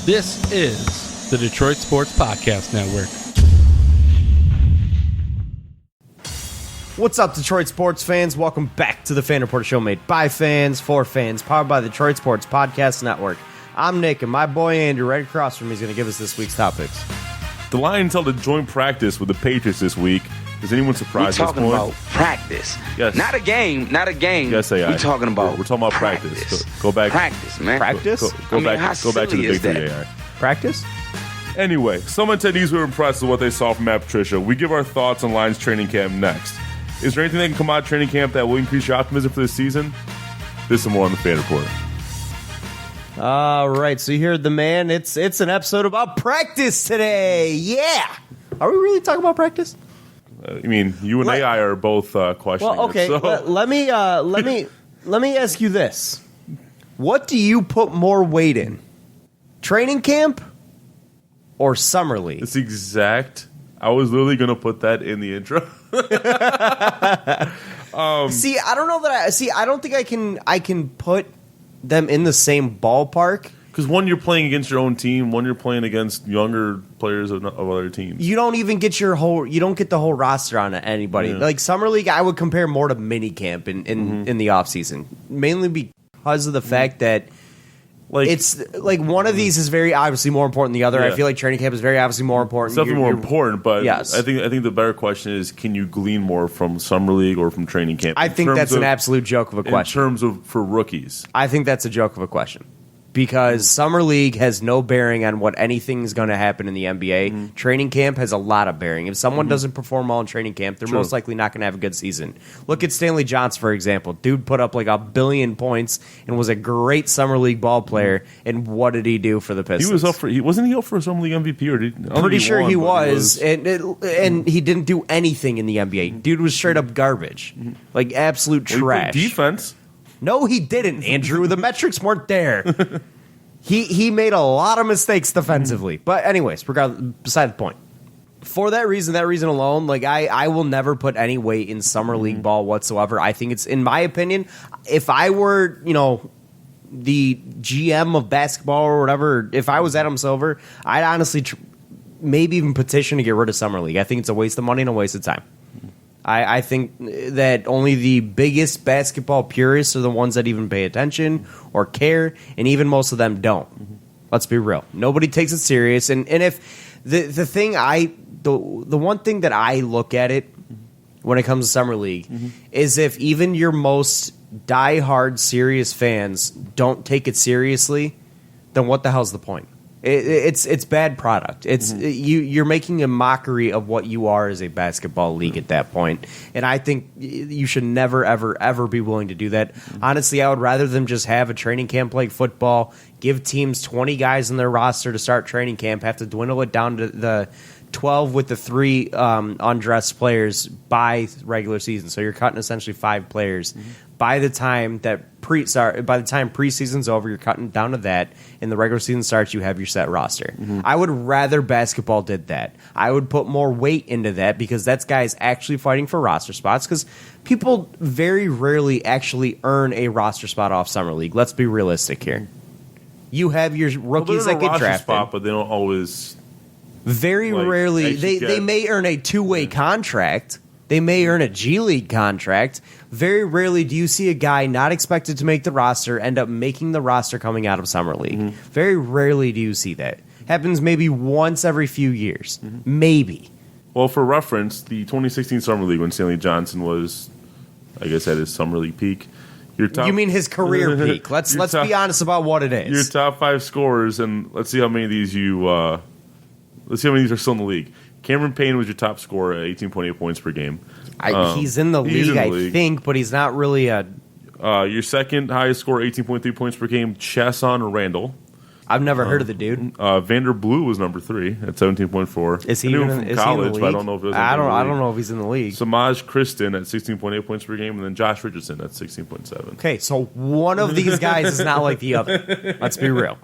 This is the Detroit Sports Podcast Network. What's up, Detroit sports fans? Welcome back to the Fan Reporter Show made by fans, for fans, powered by the Detroit Sports Podcast Network. I'm Nick, and my boy Andrew right across from me is going to give us this week's topics. The Lions held a joint practice with the Patriots this week. Is anyone surprised? We're talking about practice. Yes. Not a game. Yes, AI. We're talking about practice. Go back. Practice, man. Practice? Go back to the big three, AI. Practice? Anyway, some attendees were impressed with what they saw from Matt Patricia. We give our thoughts on Lions training camp next. Is there anything that can come out of training camp that will increase your optimism for this season? This and more on the Fan Report. All right, so you heard the man. It's an episode about practice today. Yeah. Are we really talking about practice? I mean, you and AI are both questioning. Well, okay. It, so. Let me ask you this: what do you put more weight in, training camp or summer league? It's exact. I was literally going to put that in the intro. See, I don't know that I don't think I can put them in the same ballpark. Because one, you're playing against your own team. One, you're playing against younger players of other teams. You don't even get you don't get the whole roster on anybody. Yeah. Like summer league, I would compare more to mini camp in the off season, mainly because of the fact that it's like one of these is very obviously more important than the other. Yeah. I feel like training camp is very obviously more important. It's definitely more important, but yes. I think the better question is, can you glean more from summer league or from training camp? I think that's an absolute joke of a question. In terms of for rookies. I think that's a joke of a question. Because summer league has no bearing on what anything is going to happen in the NBA. Mm-hmm. Training camp has a lot of bearing. If someone doesn't perform well in training camp, they're most likely not going to have a good season. Look at Stanley Johnson, for example. Dude put up like 1 billion points and was a great summer league ball player. And what did he do for the Pistons? He was up for. Wasn't he up for a summer league MVP? Or Pretty sure he was. And he didn't do anything in the NBA. Dude was straight up garbage, like absolute trash. Defense. No, he didn't, Andrew. The metrics weren't there. He made a lot of mistakes defensively. But anyways, beside the point. For that reason alone, like I will never put any weight in summer league ball whatsoever. I think it's, in my opinion, if I were, the GM of basketball or whatever, if I was Adam Silver, I'd honestly maybe even petition to get rid of summer league. I think it's a waste of money and a waste of time. I think that only the biggest basketball purists are the ones that even pay attention or care, and even most of them don't. Let's be real. Nobody takes it serious. And if the one thing that I look at it when it comes to summer league is if even your most diehard serious fans don't take it seriously, then what the hell's the point? It's bad product. It's you're making a mockery of what you are as a basketball league at that point, and I think you should never, ever, ever be willing to do that. Honestly, I would rather them just have a training camp like football, give teams 20 guys in their roster to start training camp, have to dwindle it down to the 12 with the 3 undressed players by regular season. So you're cutting essentially 5 players. By the time preseason's over, you're cutting down to that, and the regular season starts, you have your set roster. I would rather basketball did that. I would put more weight into that because that's guys actually fighting for roster spots, because people very rarely actually earn a roster spot off summer league. Let's be realistic here. You have your rookies that get drafted, spot, but they don't always. Very rarely, they may earn a 2-way contract. They may earn a G League contract. Very rarely do you see a guy not expected to make the roster end up making the roster coming out of summer league. Very rarely do you see that. Happens maybe once every few years. Maybe. Well, for reference, the 2016 summer league when Stanley Johnson was, I guess, at his summer league peak. You mean his career peak? Let's be honest about what it is. Your top 5 scorers, and let's see how many of these let's see how many of these are still in the league. Cameron Payne was your top scorer at 18.8 points per game. He's in the league, I think, but he's not really a... your second highest scorer, 18.3 points per game, Chasson Randall. I've never heard of the dude. Vander Blue was number 3 at 17.4. Is he even from college? But I don't know if it was. I don't know if he's in the league. Samaj Kristen at 16.8 points per game, and then Josh Richardson at 16.7. Okay, so one of these guys is not like the other. Let's be real.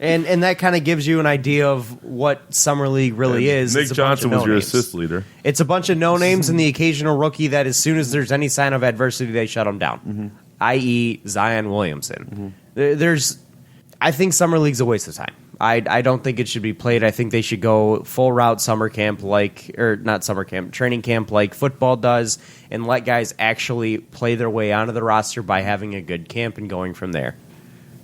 And that kind of gives you an idea of what summer league really is. Nick Johnson was your assist leader. It's a bunch of no names and the occasional rookie that as soon as there's any sign of adversity, they shut him down. I.e., Zion Williamson. I think summer league's a waste of time. I don't think it should be played. I think they should go full route training camp like football does, and let guys actually play their way onto the roster by having a good camp and going from there.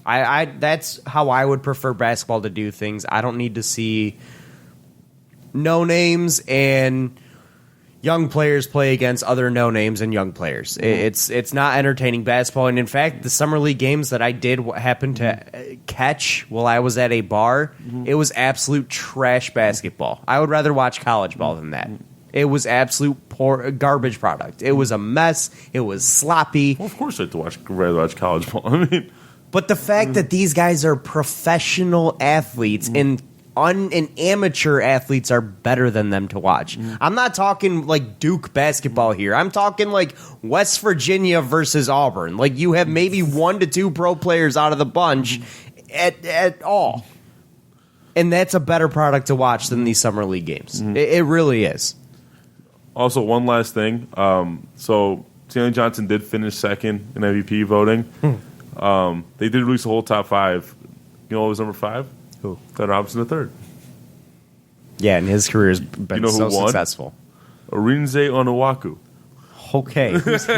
That's how I would prefer basketball to do things. I don't need to see no names and young players play against other no names and young players. It's not entertaining basketball. And in fact, the summer league games that I did happen to catch while I was at a bar, it was absolute trash basketball. I would rather watch college ball than that. It was absolute poor garbage product. It was a mess. It was sloppy. Well, of course, I'd rather watch college ball. I mean, but the fact that these guys are professional athletes and amateur athletes are better than them to watch. I'm not talking like Duke basketball here. I'm talking like West Virginia versus Auburn. Like you have maybe 1 to 2 pro players out of the bunch at all. And that's a better product to watch than these summer league games. It really is. Also, one last thing. So Stanley Johnson did finish second in MVP voting. They did release the whole top 5. You know what was number 5? Who? Thad Robinson III. Yeah, and his career has been so successful. Arinze Onuaku. Okay, who's he?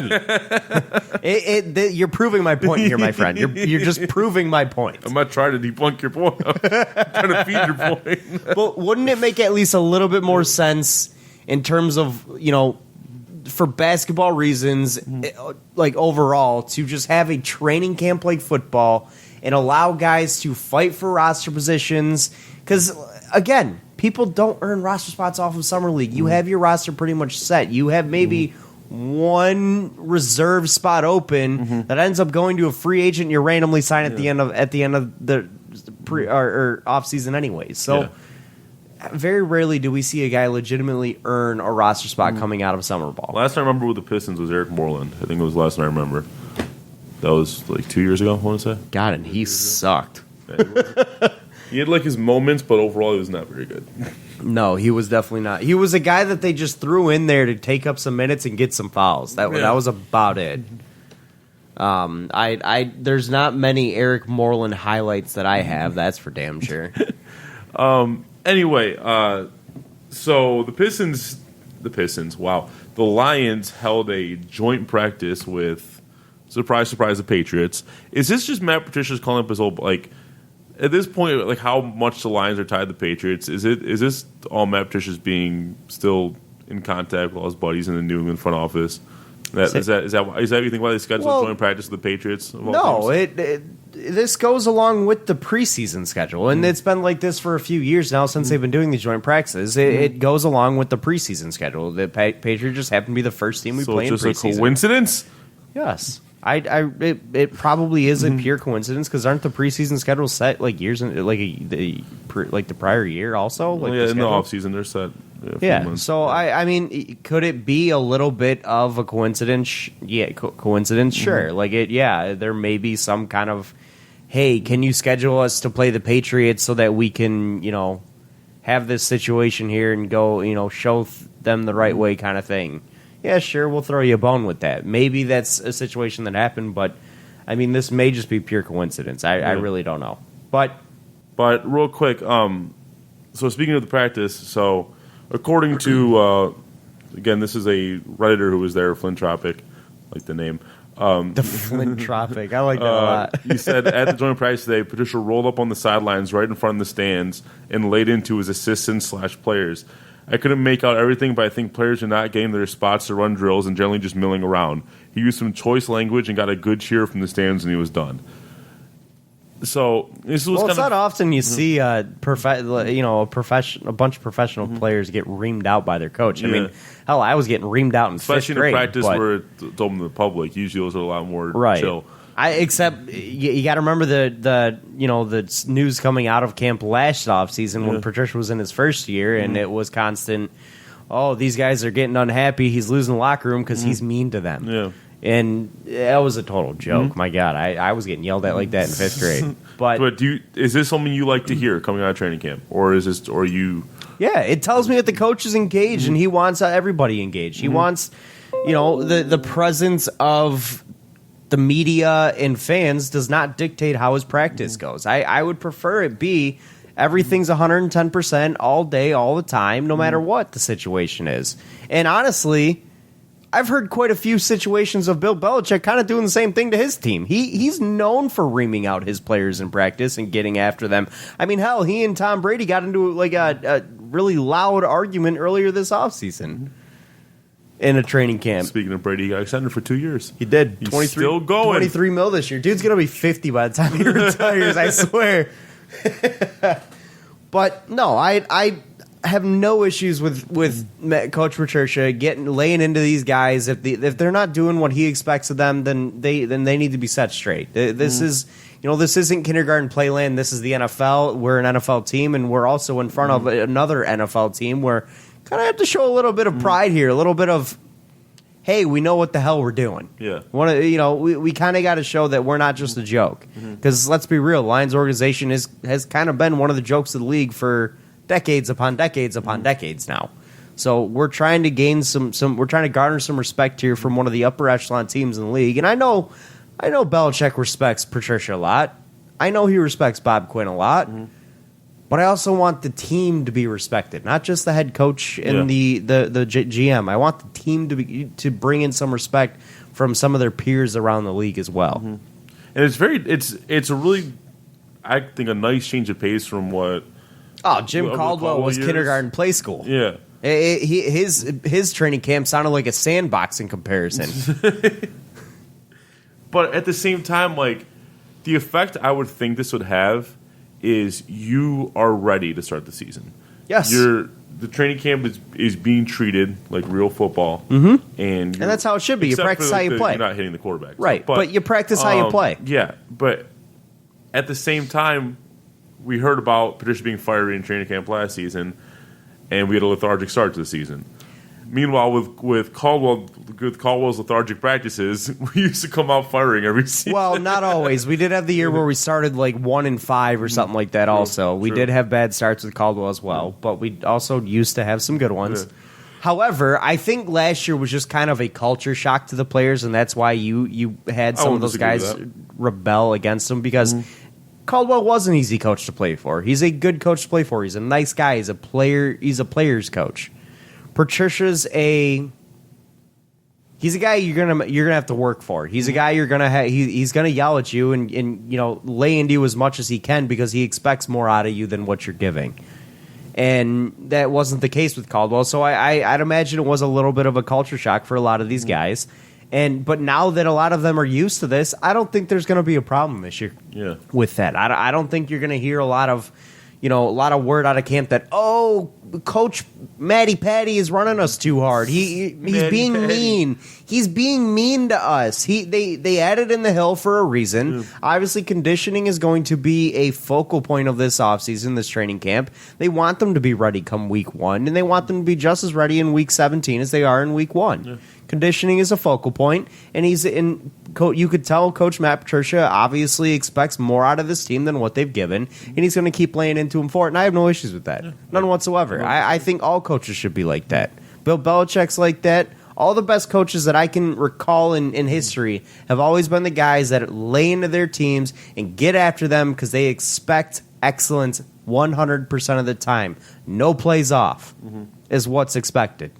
You're proving my point here, my friend. You're just proving my point. I'm not trying to debunk your point. I'm trying to feed your point. But wouldn't it make at least a little bit more sense in terms of, for basketball reasons, like overall, to just have a training camp like football and allow guys to fight for roster positions? Because, again, people don't earn roster spots off of Summer League. You have your roster pretty much set. You have maybe one reserve spot open that ends up going to a free agent you randomly sign at the end of the off season anyways. So very rarely do we see a guy legitimately earn a roster spot coming out of summer ball. Last time I remember with the Pistons was Eric Moreland. I think it was the last time I remember. That was like 2 years ago, I want to say. God, and he sucked. He had like his moments, but overall he was not very good. No, he was definitely not. He was a guy that they just threw in there to take up some minutes and get some fouls. That was about it. There's not many Eric Moreland highlights that I have. That's for damn sure. Anyway, so the Pistons. Wow, the Lions held a joint practice with. Surprise, surprise, the Patriots. Is this just Matt Patricia's calling up his old, like, at this point, like, how much the Lions are tied to the Patriots? Is this all Matt Patricia's being still in contact with all his buddies in the New England front office? Is that you think why they scheduled a joint practice with the Patriots? No, this goes along with the preseason schedule, and it's been like this for a few years now since they've been doing these joint practices. It goes along with the preseason schedule. The Patriots just happen to be the first team we play in preseason. So it's just a coincidence? Yes. It probably is a pure coincidence because aren't the preseason schedules set like years in the prior year also? Like in the offseason they're set. Months. So I mean, could it be a little bit of a coincidence? Yeah, coincidence. Sure. Like it. Yeah, there may be some kind of, hey, can you schedule us to play the Patriots so that we can have this situation here and go show them the right way kind of thing. Yeah, sure, we'll throw you a bone with that. Maybe that's a situation that happened, but, I mean, this may just be pure coincidence. I really don't know. But real quick, so speaking of the practice, so according to, again, this is a Redditor who was there, Flintropic, like the name. The Flintropic, I like that a lot. He said, at the joint practice today, Patricia rolled up on the sidelines right in front of the stands and laid into his assistants/players. I couldn't make out everything, but I think players are not getting their spots to run drills and generally just milling around. He used some choice language and got a good cheer from the stands when he was done. So this was it's not often you see a bunch of professional players get reamed out by their coach. I mean, hell, I was getting reamed out in especially fifth grade. Especially in practice where it's open to the public. Usually those are a lot more chill. Except you got to remember the news coming out of camp last offseason when Patricia was in his first year, and it was constant. Oh, these guys are getting unhappy. He's losing the locker room because he's mean to them. Yeah, and that was a total joke. My God, I was getting yelled at like that in fifth grade. But is this something you like to hear coming out of training camp, or is this you? Yeah, it tells me that the coach is engaged and he wants everybody engaged. He wants the presence of the media and fans does not dictate how his practice goes. I would prefer it be Everything's 110% all day, all the time, no matter what the situation is. And honestly, I've heard quite a few situations of Bill Belichick kind of doing the same thing to his team. He's known for reaming out his players in practice and getting after them. I mean, hell, he and Tom Brady got into like a really loud argument earlier this offseason in a training camp. Speaking of Brady, he got extended for 2 years. He did. He's still going. $23 million this year. Dude's going to be 50 by the time he retires, I swear. But no, I have no issues with Coach Patricia laying into these guys. If they're not doing what he expects of them, then they need to be set straight. This is this isn't kindergarten playland. This is the NFL. We're an NFL team, and we're also in front of another NFL team. Where kind of have to show a little bit of pride here, a little bit of, hey, we know what the hell we're doing. Yeah, we kind of got to show that we're not just a joke. Because let's be real, Lions organization has kind of been one of the jokes of the league for decades upon decades upon decades now. So we're trying to gain we're trying to garner some respect here from one of the upper echelon teams in the league. And I know Belichick respects Patricia a lot. I know he respects Bob Quinn a lot. But I also want the team to be respected, not just the head coach and the GM. I want the team to bring in some respect from some of their peers around the league as well. And it's a really, I think, a nice change of pace from what. Oh, Jim Caldwell was kindergarten play school. Yeah. His training camp sounded like a sandbox in comparison. But at the same time, like, the effect I would think this would have is you are ready to start the season. Yes. The training camp is being treated like real football. And that's how it should be. You practice how you play. You're not hitting the quarterback. Right, but you practice how you play. Yeah, but at the same time, we heard about Patricia being fired in training camp last season, and we had a lethargic start to the season. Meanwhile, with Caldwell's lethargic practices, we used to come out firing every season. Well, not always. We did have the year where we started like 1-5 or something like that. Also, we did have bad starts with Caldwell as well, but we also used to have some good ones. Yeah. However, I think last year was just kind of a culture shock to the players, and that's why you had some of those guys rebel against him because. Caldwell was an easy coach to play for. He's a good coach to play for. He's a nice guy. He's a player's coach. Patricia's he's a guy you're gonna have to work for. He's a guy you're gonna he's gonna yell at you and lay into you as much as he can because he expects more out of you than what you're giving. And that wasn't the case with Caldwell. So I'd imagine it was a little bit of a culture shock for a lot of these guys. But now that a lot of them are used to this, I don't think there's going to be a problem this year with that. I don't think you're going to hear a lot of word out of camp that, oh, Coach Matty Patty is running us too hard. He's being mean. He's being mean to us. They added in the hill for a reason. Obviously, conditioning is going to be a focal point of this offseason, this training camp. They want them to be ready come week 1, and they want them to be just as ready in week 17 as they are in week 1. Yeah. Conditioning is a focal point, and you could tell Coach Matt Patricia obviously expects more out of this team than what they've given, and he's going to keep laying into him for it, and I have no issues with that. None whatsoever. I think all coaches should be like that. Bill Belichick's like that. All the best coaches that I can recall in history have always been the guys that lay into their teams and get after them because they expect excellence 100% of the time. No plays off is what's expected.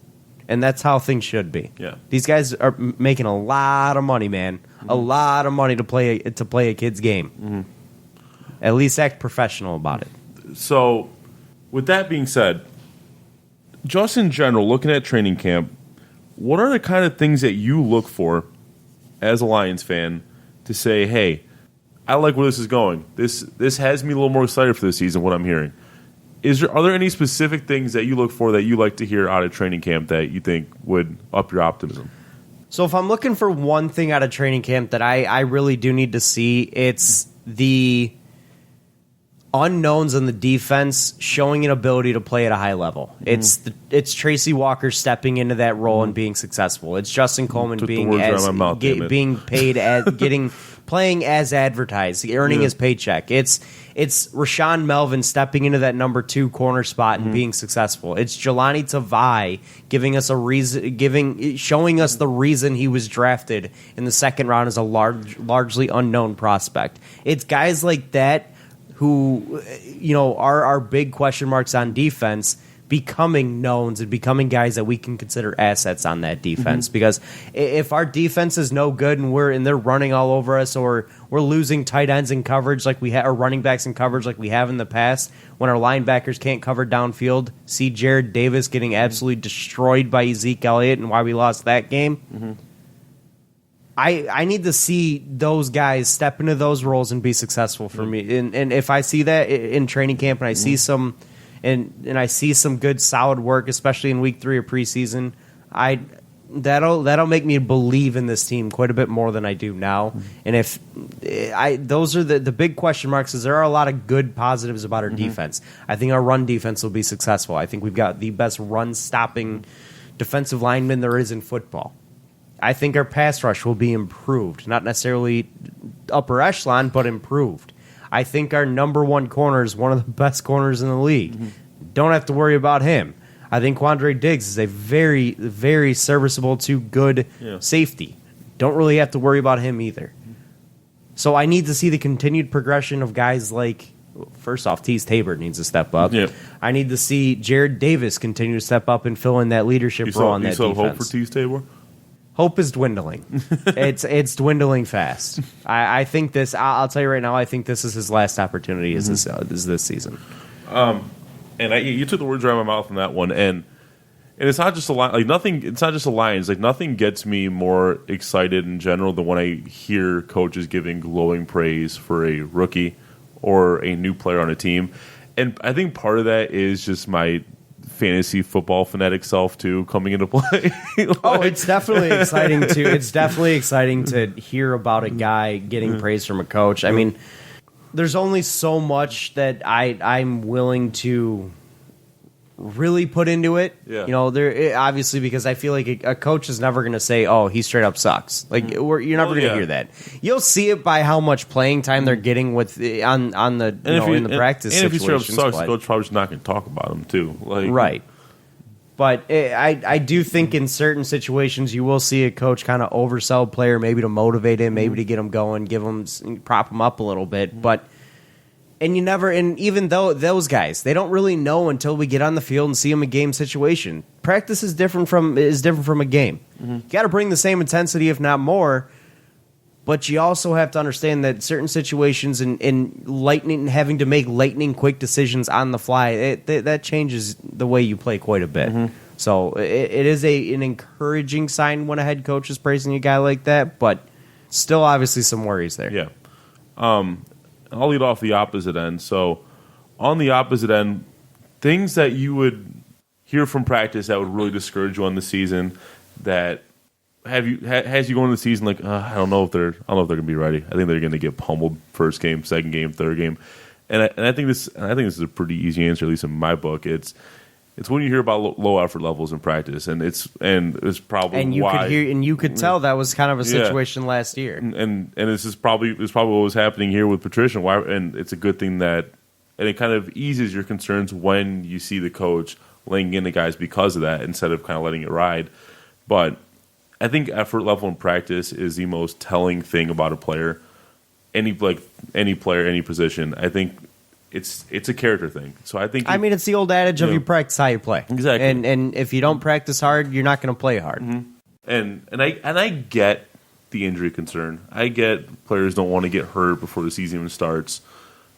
And that's how things should be. Yeah. These guys are making a lot of money, man. A lot of money to play a kid's game. At least act professional about it. So, with that being said, just in general, looking at training camp, what are the kind of things that you look for as a Lions fan to say, hey, I like where this is going. This has me a little more excited for this season, what I'm hearing. Are there any specific things that you look for that you like to hear out of training camp that you think would up your optimism? So if I'm looking for one thing out of training camp that I really do need to see, it's the unknowns in the defense showing an ability to play at a high level. It's Tracy Walker stepping into that role and being successful. It's Justin Coleman being paid as playing as advertised, earning his paycheck. It's Rashawn Melvin stepping into that number 2 corner spot and being successful. It's Jelani Tavai giving us a reason, showing us the reason he was drafted in the second round as a largely unknown prospect. It's guys like that who, are big question marks on defense becoming knowns and becoming guys that we can consider assets on that defense. Because if our defense is no good and they're running all over us, or we're losing tight ends in coverage like we have, or running backs in coverage like we have in the past, when our linebackers can't cover downfield, see Jared Davis getting absolutely destroyed by Zeke Elliott and why we lost that game. I need to see those guys step into those roles and be successful for me. And if I see that in training camp and I see some and I see some good solid work, especially in week 3 of preseason, that'll make me believe in this team quite a bit more than I do now. And if those are the big question marks, is there are a lot of good positives about our defense. I think our run defense will be successful. I think we've got the best run stopping defensive lineman there is in football. I think our pass rush will be improved, not necessarily upper echelon, but improved. I think our number 1 corner is one of the best corners in the league. Don't have to worry about him. I think Quandre Diggs is a very, very serviceable to good safety. Don't really have to worry about him either. So I need to see the continued progression of guys like, first off, Tease Tabor needs to step up. Yep. I need to see Jared Davis continue to step up and fill in that leadership role on that defense. You still hope for Tease Tabor? Hope is dwindling. It's dwindling fast. I think this. I'll tell you right now. I think this is his last opportunity. Is this season? And you took the words right out of my mouth on that one. And it's not just nothing. It's not just the Lions. Like, nothing gets me more excited in general than when I hear coaches giving glowing praise for a rookie or a new player on a team. And I think part of that is just my fantasy football fanatic self too coming into play. It's definitely exciting too. It's definitely exciting to hear about a guy getting praise from a coach. I mean, there's only so much that I'm willing to really put into it. Yeah. Obviously, because I feel like a coach is never going to say, "Oh, he straight up sucks." Like, you're never going to hear that. You'll see it by how much playing time they're getting in the practice. And if he straight up situations, sucks, the coach probably just not going to talk about him too. Right. But I do think in certain situations you will see a coach kind of oversell a player, maybe to motivate him, maybe to get him going, prop him up a little bit. But even though those guys, they don't really know until we get on the field and see them in game situation. Practice is different from a game. You got to bring the same intensity, if not more. But you also have to understand that certain situations in having to make lightning quick decisions on the fly, that changes the way you play quite a bit. So it is an encouraging sign when a head coach is praising a guy like that, but still obviously some worries there. Yeah. I'll lead off the opposite end. So on the opposite end, things that you would hear from practice that would really discourage you on the season, that has you going into the season like, I don't know if they're going to be ready. I think they're going to get pummeled first game, second game, third game. And I think this is a pretty easy answer, at least in my book. It's when you hear about low effort levels in practice, and it's probably why you could tell that was kind of a situation last year. And this is probably what was happening here with Patricia. Why? And it's a good thing that, and it kind of eases your concerns when you see the coach laying into guys because of that, instead of kind of letting it ride. But I think effort level in practice is the most telling thing about a player. Any player, any position. I think it's a character thing. So I think it's the old adage of you practice how you play. Exactly. And if you don't practice hard, you're not going to play hard. And I get the injury concern. I get players don't want to get hurt before the season even starts.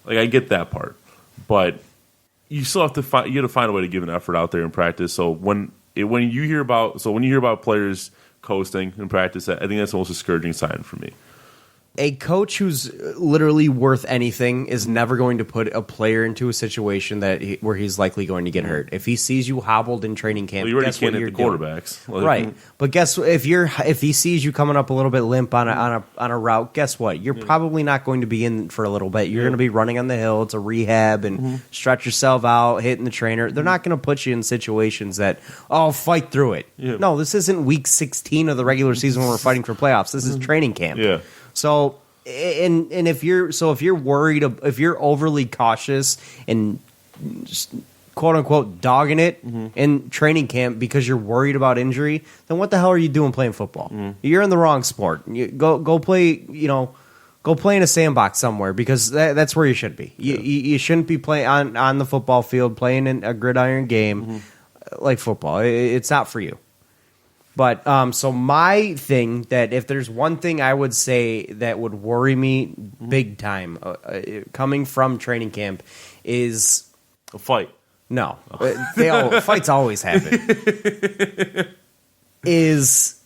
Like, I get that part. But you still have to find a way to give an effort out there in practice. So when you hear about players coasting in practice, I think that's the most discouraging sign for me. A coach who's literally worth anything is never going to put a player into a situation where he's likely going to get hurt. If he sees you hobbled in training camp, you already guess can't what hit you're the doing. quarterbacks, Right? But guess if he sees you coming up a little bit limp on a route, guess what? You're probably not going to be in for a little bit. You're going to be running on the hill to rehab and stretch yourself out, hitting the trainer. They're not going to put you in situations that fight through it. Yeah. No, this isn't week 16 of the regular season when we're fighting for playoffs. This is training camp. Yeah. So. And if you're worried, if you're overly cautious and just, quote unquote dogging it in training camp because you're worried about injury, then what the hell are you doing playing football? You're in the wrong sport. You go play Go play in a sandbox somewhere because that's where you should be. You shouldn't be playing on the football field, playing in a gridiron game like football. It's not for you. But so my thing that if there's one thing I would say that would worry me big time coming from training camp is a fight. No, fights always happen. Is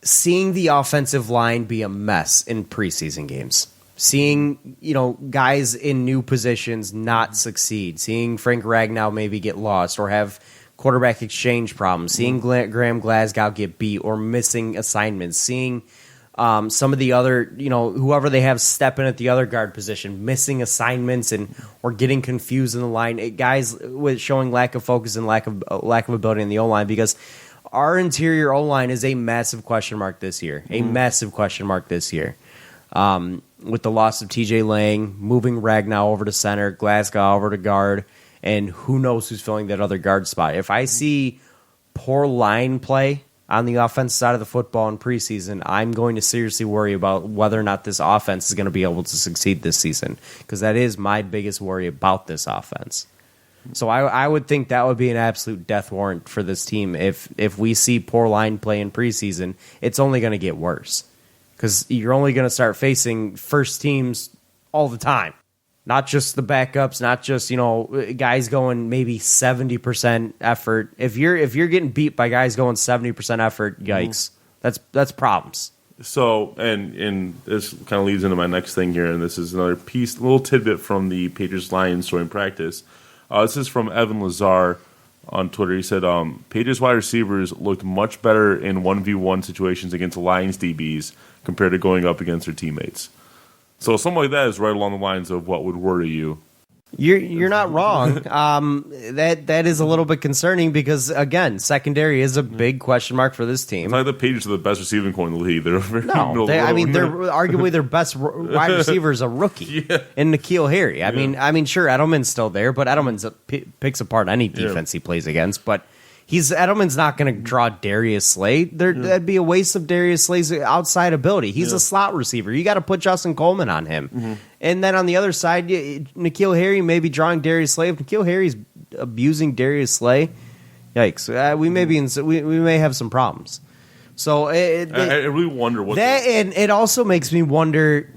seeing the offensive line be a mess in preseason games. Seeing, guys in new positions not succeed. Seeing Frank Ragnow maybe get lost or have quarterback exchange problems. Seeing Graham Glasgow get beat or missing assignments. Seeing some of the other, whoever they have step in at the other guard position, missing assignments or getting confused in the line. Guys with showing lack of focus and lack of ability in the O-line because our interior O-line is a massive question mark this year. A massive question mark this year. With the loss of TJ Lang, moving Ragnow over to center, Glasgow over to guard, and who knows who's filling that other guard spot. If I see poor line play on the offense side of the football in preseason, I'm going to seriously worry about whether or not this offense is going to be able to succeed this season because that is my biggest worry about this offense. So I would think that would be an absolute death warrant for this team. If we see poor line play in preseason, it's only going to get worse because you're only going to start facing first teams all the time, not just the backups, not just guys going maybe 70% effort. If you're getting beat by guys going 70% effort, yikes, that's problems. So and this kind of leads into my next thing here, and this is another piece, a little tidbit from the Patriots Lions during practice. This is from Evan Lazar on Twitter. He said, Patriots wide receivers looked much better in 1v1 situations against the Lions DBs compared to going up against their teammates. So something like that is right along the lines of what would worry you. You're not wrong. That is a little bit concerning because, again, secondary is a big question mark for this team. It's like the Patriots are the best receiving corps in the league. They're very they're arguably their best wide receiver is a rookie in N'Keal Harry. I mean, sure, Edelman's still there, but Edelman picks apart any defense he plays against. But Edelman's not going to draw Darius Slay. That'd be a waste of Darius Slay's outside ability. He's a slot receiver. You got to put Justin Coleman on him. And then on the other side, N'Keal Harry may be drawing Darius Slay. If N'Keal Harry's abusing Darius Slay, yikes! We may have some problems. So I really wonder what and it also makes me wonder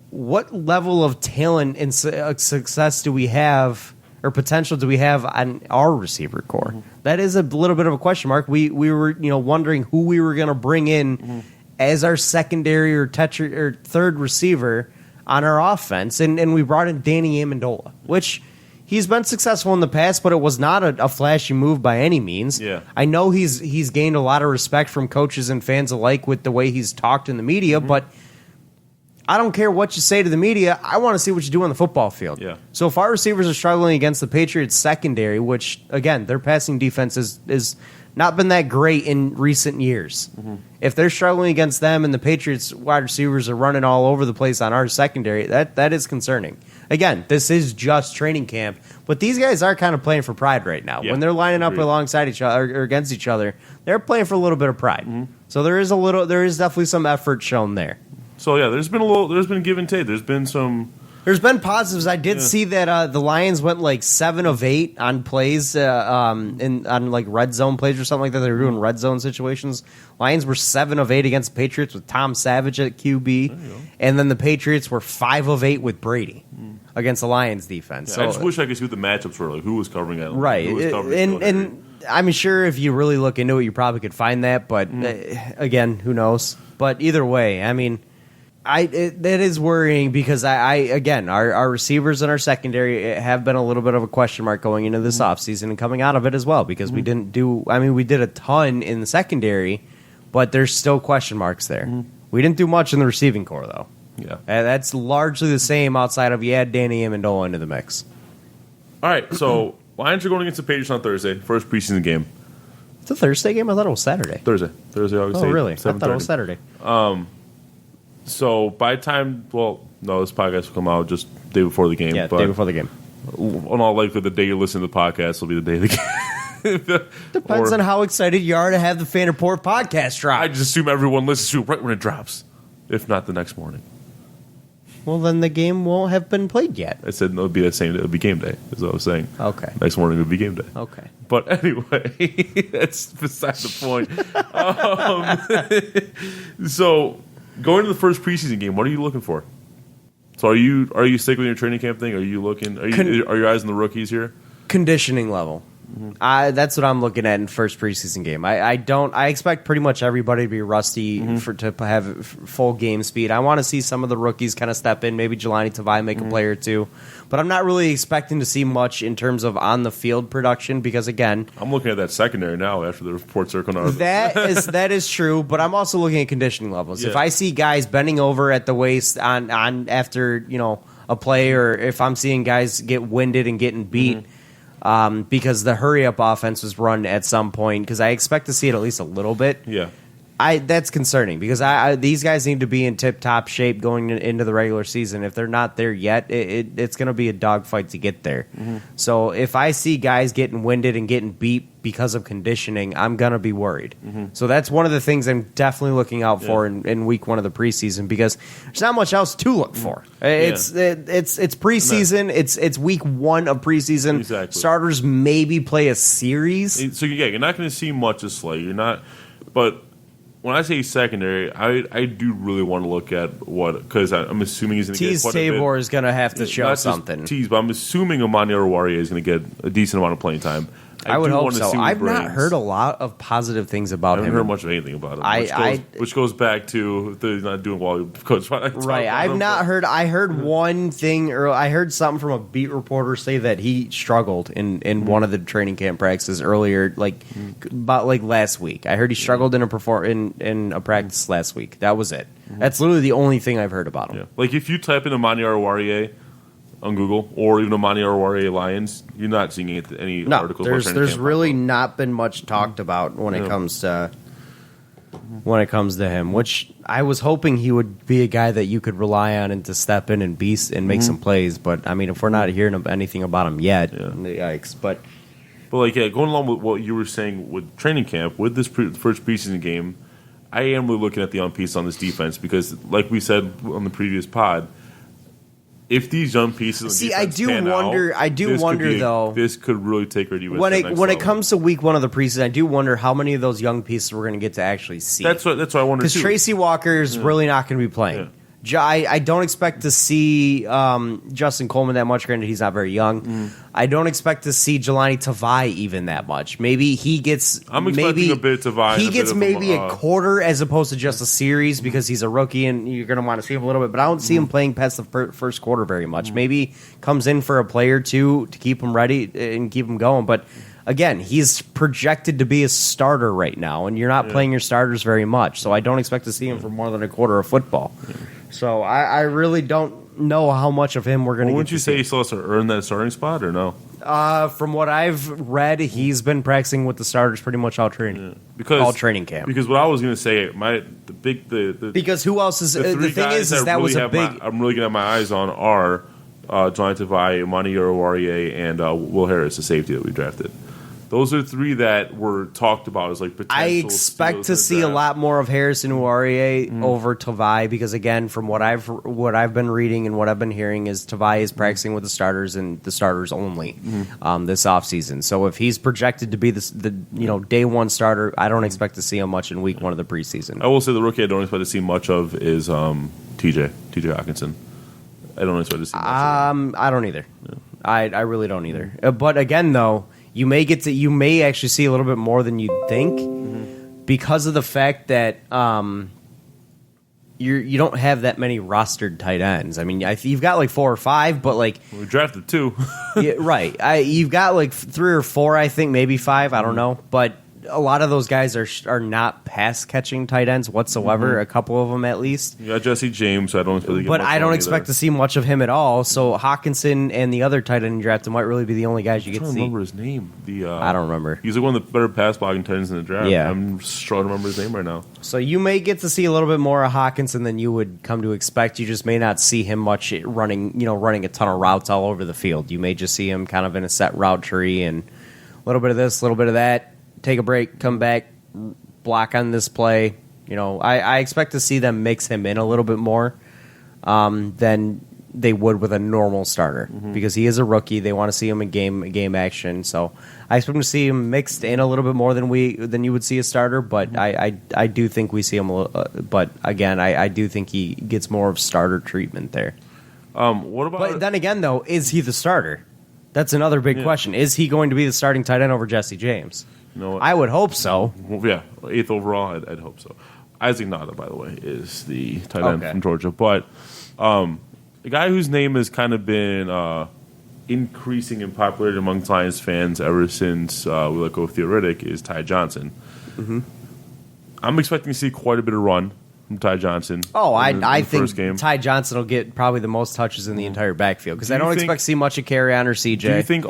what level of talent and success do we have or potential do we have on our receiver core? That is a little bit of a question mark. We were wondering who we were going to bring in as our secondary or third receiver on our offense, and we brought in Danny Amendola, which he's been successful in the past, but it was not a flashy move by any means. Yeah. I know he's gained a lot of respect from coaches and fans alike with the way he's talked in the media, but I don't care what you say to the media. I want to see what you do on the football field. Yeah. So if our receivers are struggling against the Patriots secondary, which, again, their passing defense is not been that great in recent years. If they're struggling against them and the Patriots wide receivers are running all over the place on our secondary, that is concerning. Again, this is just training camp, but these guys are kind of playing for pride right now. Yeah, when they're lining up agreed. alongside each other or against each other, they're playing for a little bit of pride. So there is definitely some effort shown there. So yeah, there's been give and take. There's been some. There's been positives. I did see that the Lions went like 7 of 8 on plays, on like red zone plays or something like that. They were doing red zone situations. Lions were 7 of 8 against the Patriots with Tom Savage at QB, and then the Patriots were 5 of 8 with Brady against the Lions defense. Yeah, So I just wish I could see what the matchups were, like who was covering it, right, Who was covering and I'm sure if you really look into it, you probably could find that. But again, who knows? But either way, I mean. That is worrying because our receivers and our secondary have been a little bit of a question mark going into this offseason and coming out of it as well because we did a ton in the secondary, but there's still question marks there. We didn't do much in the receiving core though. Yeah, that's largely the same outside of you add Danny Amendola into the mix. All right, so Lions are going against the Patriots on Thursday, first preseason game. It's a Thursday game. I thought it was Saturday. Thursday, August 8th. Oh, really? I thought it was Saturday. So by the time, this podcast will come out just the day before the game. Yeah, but day before the game. In all likelihood, the day you're listening to the podcast will be the day of the game. Depends on how excited you are to have the Fan Report podcast drop. I just assume everyone listens to it right when it drops, if not the next morning. Well, then the game won't have been played yet. I said it would be the same. It would be game day. Is what I was saying. Okay. Next morning would be game day. Okay. But anyway, that's beside the point. So, going to the first preseason game, what are you looking for? So, are you sticking with your training camp thing? Are you looking? Are your eyes on the rookies here? Conditioning level. That's what I'm looking at in first preseason game. I expect pretty much everybody to be rusty to have full game speed. I want to see some of the rookies kind of step in, maybe Jelani Tavai make a play or two, but I'm not really expecting to see much in terms of on the field production because again, I'm looking at that secondary now after the reports are coming out. that is true, but I'm also looking at conditioning levels. Yeah. If I see guys bending over at the waist on after a play, or if I'm seeing guys get winded and getting beat. Because the hurry-up offense was run at some point, because I expect to see it at least a little bit. Yeah. That's concerning, because these guys need to be in tip-top shape going into the regular season. If they're not there yet, it's going to be a dogfight to get there. So if I see guys getting winded and getting beat because of conditioning, I'm going to be worried. So that's one of the things I'm definitely looking out for in week one of the preseason, because there's not much else to look for. It's preseason. It's week one of preseason. Exactly. Starters maybe play a series. So yeah, you're not going to see much of Slay. You're not, but when I say secondary, I do really want to look at because I'm assuming he's going to get Tease quite a bit. Tabor is going to have to show Not just something. Tease, but I'm assuming Amani Oruwariye is going to get a decent amount of playing time. I would do hope want to so. see what he I've not brings. heard a lot of positive things about I him. haven't heard much of anything about him, which goes back to the not doing well. Coach, Right, I've not heard. I heard one thing, or I heard something from a beat reporter say that he struggled in one of the training camp practices earlier, about last week. I heard he struggled in a practice last week. That was it. That's literally the only thing I've heard about him. Yeah. Like if you type in Amani Oruwariye on Google, or even Amani Oruwariye Lions, you're not seeing any articles. No, about training there's camp really articles. not been much talked about when it comes to him. Which I was hoping he would be a guy that you could rely on and to step in and make some plays. But I mean, if we're not hearing anything about him yet, yikes. But going along with what you were saying with training camp, with this first preseason game, I am really looking at the on piece on this defense because, like we said on the previous pod, if these young pieces, I do wonder though. This could really take our defense when to the next it level. comes to week one of the preseason, I do wonder how many of those young pieces we're going to get to actually see. That's what I wonder because too. Tracy Walker is really not going to be playing. I don't expect to see Justin Coleman that much. Granted, he's not very young. I don't expect to see Jelani Tavai even that much. Maybe he gets. I'm expecting a bit of Tavai. He gets maybe a quarter as opposed to just a series because he's a rookie and you're going to want to see him a little bit. But I don't see him playing past the first quarter very much. Maybe comes in for a play or two to keep him ready and keep him going. But again, he's projected to be a starter right now, and you're not playing your starters very much. So I don't expect to see him for more than a quarter of football. So I really don't know how much of him we're going to get. Wouldn't you say he still has to earn that starting spot or no? From what I've read, he's been practicing with the starters pretty much all training, all training camp. Because what I was going to say, because who else is the thing is that really was a big. I'm really going to have my eyes on are Johnny Tavai, Amani Oruwariye, and Will Harris, the safety that we drafted. Those are three that were talked about as potential. I expect to see a lot more of Harrison Oruwariye over Tavai because again, from what I've been reading and what I've been hearing is Tavai is practicing with the starters and the starters only this offseason. So if he's projected to be the day one starter, I don't expect to see him much in week one of the preseason. I will say the rookie I don't expect to see much of is TJ Hawkinson. I don't expect to see much of him. I don't either. Yeah. I really don't either. But again, though. You may actually see a little bit more than you think because of the fact that you don't have that many rostered tight ends. I mean, you've got 4 or 5, but we drafted 2. Yeah, right. You've got 3 or 4, I think, maybe 5. I don't know, but a lot of those guys are not pass catching tight ends whatsoever. A couple of them at least. You got Jesse James, so I don't expect to get but much I don't on expect either. to see much of him at all. So Hawkinson and the other tight end you drafted might really be the only guys you get to I don't see. remember his name. I don't remember. He's one of the better pass blocking tight ends in the draft. Yeah. I'm struggling to remember his name right now. So you may get to see a little bit more of Hawkinson than you would come to expect. You just may not see him much running a ton of routes all over the field. You may just see him kind of in a set route tree and a little bit of this, a little bit of that. Take a break, come back, block on this play. I expect to see them mix him in a little bit more. than they would with a normal starter because he is a rookie. They want to see him in game action. So I expect to see him mixed in a little bit more than you would see a starter. But I do think we see him. But again, I do think he gets more of starter treatment there. What about? But then again, though, is he the starter? That's another big question. Is he going to be the starting tight end over Jesse James? No, I would hope so. Well, yeah, 8th overall. I'd hope so. Isaac Nada, by the way, is the tight end from Georgia. But a guy whose name has kind of been increasing in popularity among Lions fans ever since we let go of Theoretic is Ty Johnson. Mm-hmm. I'm expecting to see quite a bit of run from Ty Johnson. Oh, in I the think first game. Ty Johnson will get probably the most touches in the entire backfield because I don't expect to see much of Carry-On or CJ. Do you think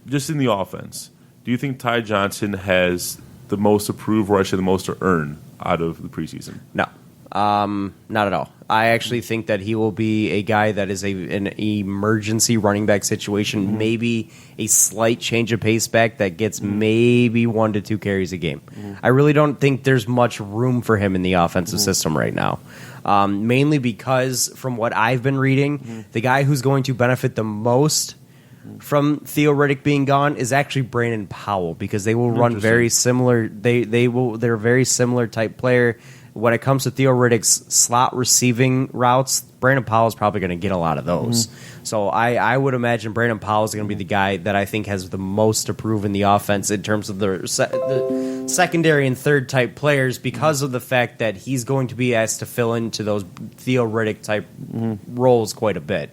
just in the offense, do you think Ty Johnson has the most to prove or actually the most to earn out of the preseason? No. Not at all. I actually think that he will be a guy that is an emergency running back situation, maybe a slight change of pace back that gets maybe 1 to 2 carries a game. I really don't think there's much room for him in the offensive system right now. Mainly because from what I've been reading, the guy who's going to benefit the most from Theo Riddick being gone is actually Brandon Powell because they will run very similar. They're a very similar type player. When it comes to Theo Riddick's slot receiving routes, Brandon Powell is probably going to get a lot of those. So I would imagine Brandon Powell is going to be the guy that I think has the most to prove in the offense in terms of the secondary and third type players because of the fact that he's going to be asked to fill into those Theo Riddick type roles quite a bit.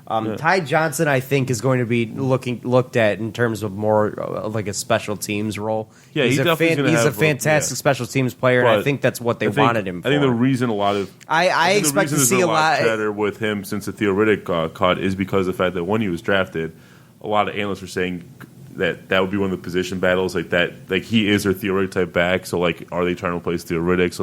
Ty Johnson, I think, is going to be looked at in terms of more of like a special teams role. Yeah, he's a fantastic special teams player, and I think that's what they wanted him for. I think the reason a lot of I expect to see a lot better with him since the Theoretic cut is because of the fact that when he was drafted, a lot of analysts were saying that would be one of the position battles, like that, like he is their Theoretic type back. So like, are they trying to replace Theoretic?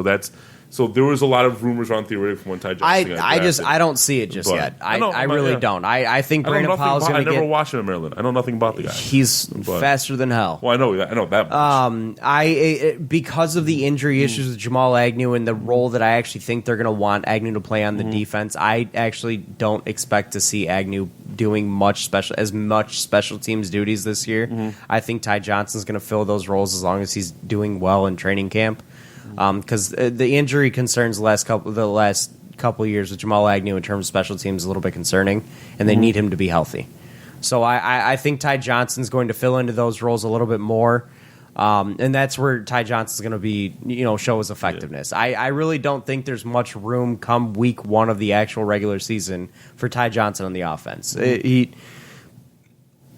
So there was a lot of rumors on Theoretic from when Ty Johnson got drafted. I don't see it just yet. I really don't. I think Brandon Powell's going to get... I never watched him in Maryland. I know nothing about the guy. He's faster than hell. Well, I know that much. Because of the injury issues with Jamal Agnew and the role that I actually think they're going to want Agnew to play on the defense, I actually don't expect to see Agnew doing much special teams duties this year. I think Ty Johnson's going to fill those roles as long as he's doing well in training camp. Because the injury concerns the last couple of years with Jamal Agnew in terms of special teams is a little bit concerning, and they need him to be healthy. So I think Ty Johnson's going to fill into those roles a little bit more, and that's where Ty Johnson's going to be, show his effectiveness. Yeah. I really don't think there's much room come week 1 of the actual regular season for Ty Johnson on the offense.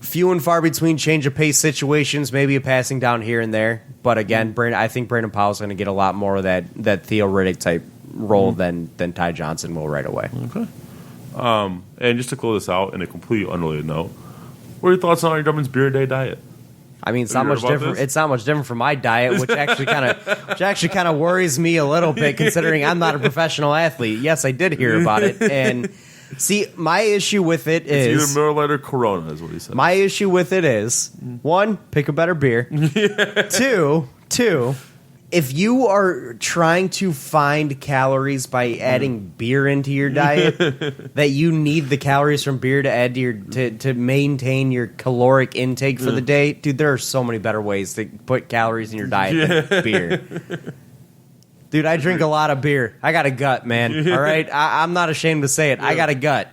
Few and far between change of pace situations, maybe a passing down here and there. But again, I think Brandon Powell's going to get a lot more of that Theo Riddick type role than Ty Johnson will right away. Okay. And just to close this out in a completely unrelated note, what are your thoughts on Andre Drummond's beer day diet? I mean, it's not much different. It's not much different from my diet, which actually kind of worries me a little bit, considering I'm not a professional athlete. Yes, I did hear about it, and. See, my issue with it is... It's either Moreland or Corona, is what he said. My issue with it is, 1, pick a better beer. 2, if you are trying to find calories by adding beer into your diet, that you need the calories from beer to add to maintain your caloric intake for the day, dude, there are so many better ways to put calories in your diet than beer. Dude, I drink a lot of beer. I got a gut, man. All right, I'm not ashamed to say it. I got a gut.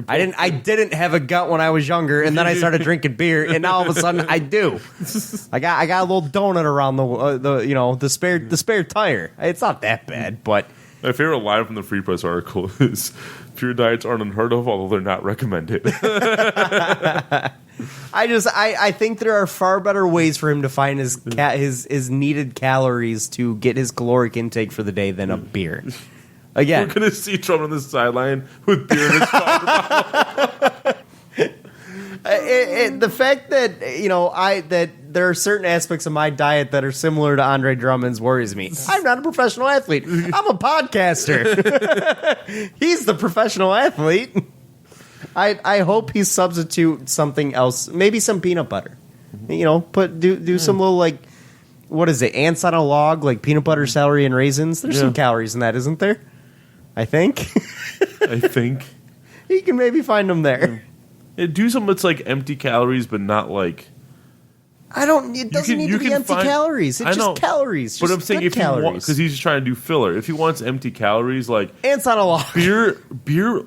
I didn't have a gut when I was younger, and then I started drinking beer, and now all of a sudden I do. I got a little donut around the spare tire. It's not that bad, but my favorite line from the Free Press article is pure diets aren't unheard of, although they're not recommended. I think there are far better ways for him to find his needed calories to get his caloric intake for the day than a beer. Again, we're going to see Trump on the sideline with beer in his water bottle. The fact that that there are certain aspects of my diet that are similar to Andre Drummond's worries me. I'm not a professional athlete. I'm a podcaster. He's the professional athlete. I hope he substitute something else, maybe some peanut butter. Do some little like, what is it? Ants on a log, like peanut butter, celery, and raisins. There's some calories in that, isn't there? I think. I think. You can maybe find them there. Yeah, do something that's like empty calories, but not like. It doesn't need to be empty calories. It's just calories. But just I'm saying good if he wants, because he's just trying to do filler. If he wants empty calories, like and it's not a lot. beer,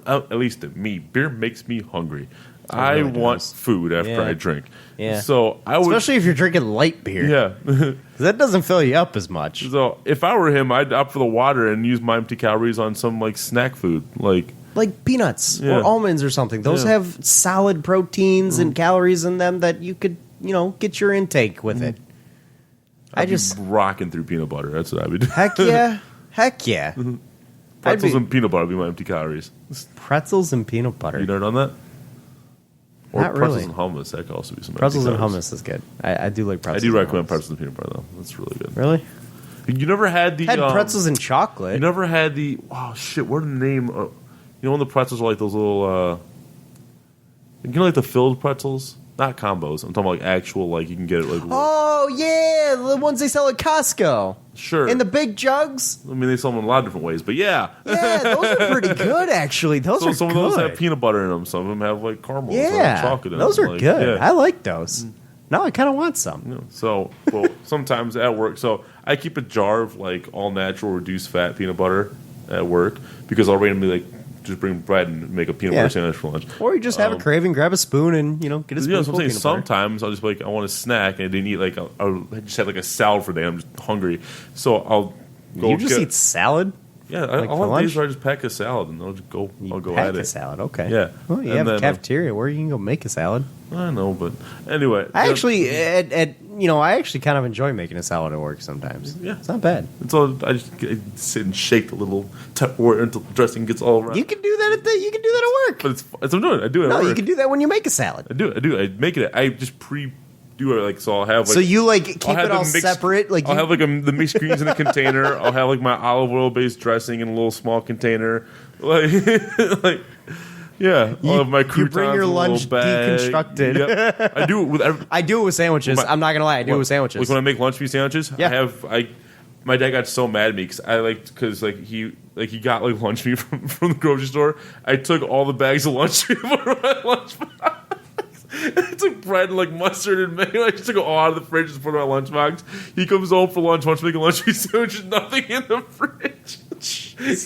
at least to me, beer makes me hungry. I really want does. food after Yeah. I drink. Yeah. So I would, Especially if you're drinking light beer. yeah. 'Cause that doesn't fill you up as much. So if I were him, I'd opt for the water and use my empty calories on some like snack food, like peanuts Yeah. or almonds or something. Those Yeah. have solid proteins and calories in them that you could, get your intake with it. I'd be rocking through peanut butter. That's what I would do. Heck yeah. Heck yeah. Pretzels and peanut butter would be my empty calories. Pretzels and peanut butter. You never done that? Or Not pretzels really. and hummus. That could also be some Pretzels empty and calories. hummus is good. I do like I pretzels. do and recommend hummus. pretzels and peanut butter though. That's really good. Really? You never had the Had pretzels and chocolate. You never had the what are the name? When the pretzels are like those little like the filled pretzels, not combos. I'm talking about like actual like you can get it like Oh yeah, the ones they sell at Costco. sure. In the big jugs. I mean they sell them in a lot of different ways, but yeah. Yeah, those are pretty good actually. Those So are some good. of those have peanut butter in them. Some of them have like caramel. Yeah, chocolate in those them. are Like, good. yeah. I like those. Now I kind of want some. Yeah. So, sometimes at work, so I keep a jar of like all natural reduced fat peanut butter at work because I'll randomly like just bring bread and make a peanut Yeah. butter sandwich for lunch. Or you just have a craving, grab a spoon, and get a spoon. Yeah, so I'm saying peanut butter. sometimes I'll just be like I want a snack and I didn't eat like I just had like a salad for the day. I'm just hungry, so I'll go. You just eat salad. Yeah, like I'll for have lunch? days where I just pack a salad and I'll just go. I'll go Pack at a it. salad. Okay. Yeah. Well, you And have a then, cafeteria where you can go make a salad. I know, but anyway, I actually, I actually kind of enjoy making a salad at work sometimes. Yeah. It's not bad. it's all I just sit and shake the little Tupperware until the dressing gets all around. You can do that at work. But it's I'm doing it. I do it. No, at you work. can do that when you make a salad. I do. I make it. I just do it. Like so, I'll have like. So you keep I'll have it the all separate. Like I'll you, have like the mixed greens in a container. I'll have like my olive oil based dressing in a little small container. Like, yeah. I'll have my croutons you bring your in a little lunch bag. deconstructed. Yep. I do it with. I do it with sandwiches. My- I'm not gonna lie. I do it with sandwiches. Like when I make lunch meat sandwiches, Yeah. My dad got so mad at me because he got like lunch meat from the grocery store. I took all the bags of lunch meat from my lunch box. I took bread and like mustard and mayo. I just took it all out of the fridge and put it in my lunchbox. He comes home for lunch, wants to make a lunch meat sandwich, there's nothing in the fridge.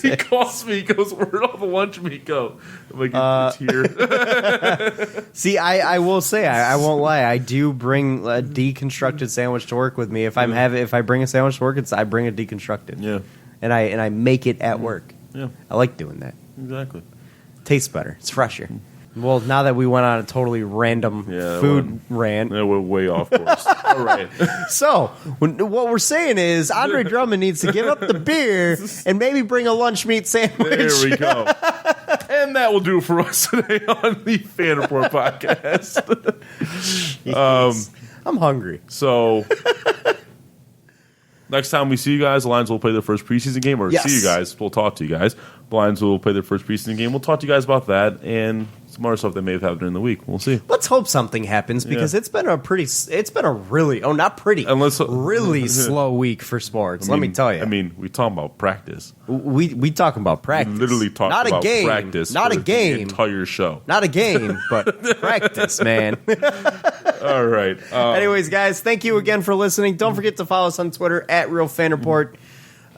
He calls me, he goes, "Where'd all the lunch meat go?" I'm like, "It's here." See, I will say, I won't lie. I do bring a deconstructed sandwich to work with me. If I bring a sandwich to work, I bring it deconstructed. Yeah. And I make it at work. Yeah, I like doing that. exactly. Tastes better. It's fresher. Well, now that we went on a totally random food rant, Yeah, we're way off course. All right. so what we're saying is Andre Drummond needs to give up the beer and maybe bring a lunch meat sandwich. There we go. And that will do it for us today on the Fan Report podcast. I'm hungry. So next time we see you guys, the Lions will play their first preseason game, or Yes. see you guys. We'll talk to you guys. The Lions will play their first preseason game. We'll talk to you guys about that and some other stuff that may have happened during the week. We'll see. Let's hope something happens because Yeah. it's been a really really slow week for sports. Let me tell you. I mean, we talk about practice. we talking about practice. We literally talk not about a game, practice. not for a game, The entire show. not a game, but practice, man. All right. Anyways, guys, thank you again for listening. Don't forget to follow us on Twitter at RealFanReport.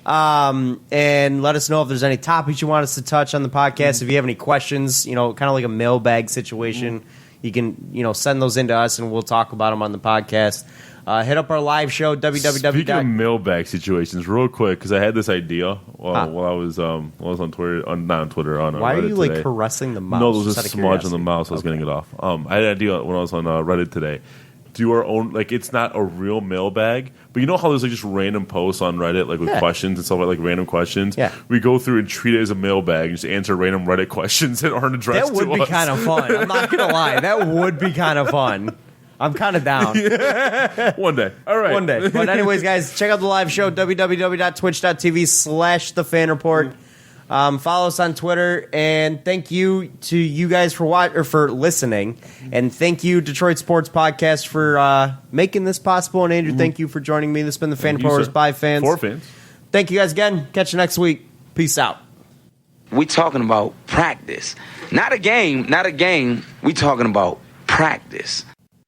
And let us know if there's any topics you want us to touch on the podcast. If you have any questions, kind of like a mailbag situation, you can, send those into us and we'll talk about them on the podcast. Hit up our live show, Speaking of www. mailbag situations, real quick, because I had this idea while I was on Twitter, not on Twitter, on Why are Reddit you today. caressing the mouse? No, there was Just a out of smudge on the curiosity. mouse. I was getting it off. I had an idea when I was on Reddit today. Do our own, like, it's not a real mailbag, but you know how there's like just random posts on Reddit, like with questions and stuff like random questions. Yeah. We go through and treat it as a mailbag and just answer random Reddit questions that aren't addressed That would to be us. kind of fun. I'm not going to lie. That would be kind of fun. I'm kind of down. One day. All right. One day. But anyways, guys, check out the live show, www.twitch.tv/thefanreport. Follow us on Twitter, and thank you to you guys for listening, and thank you Detroit Sports Podcast for making this possible. And Andrew, thank you for joining me. This has been the Fan Thank you, Reporters sir. by fans. For fans. Thank you guys again. Catch you next week. Peace out. We talking about practice. Not a game. We talking about practice.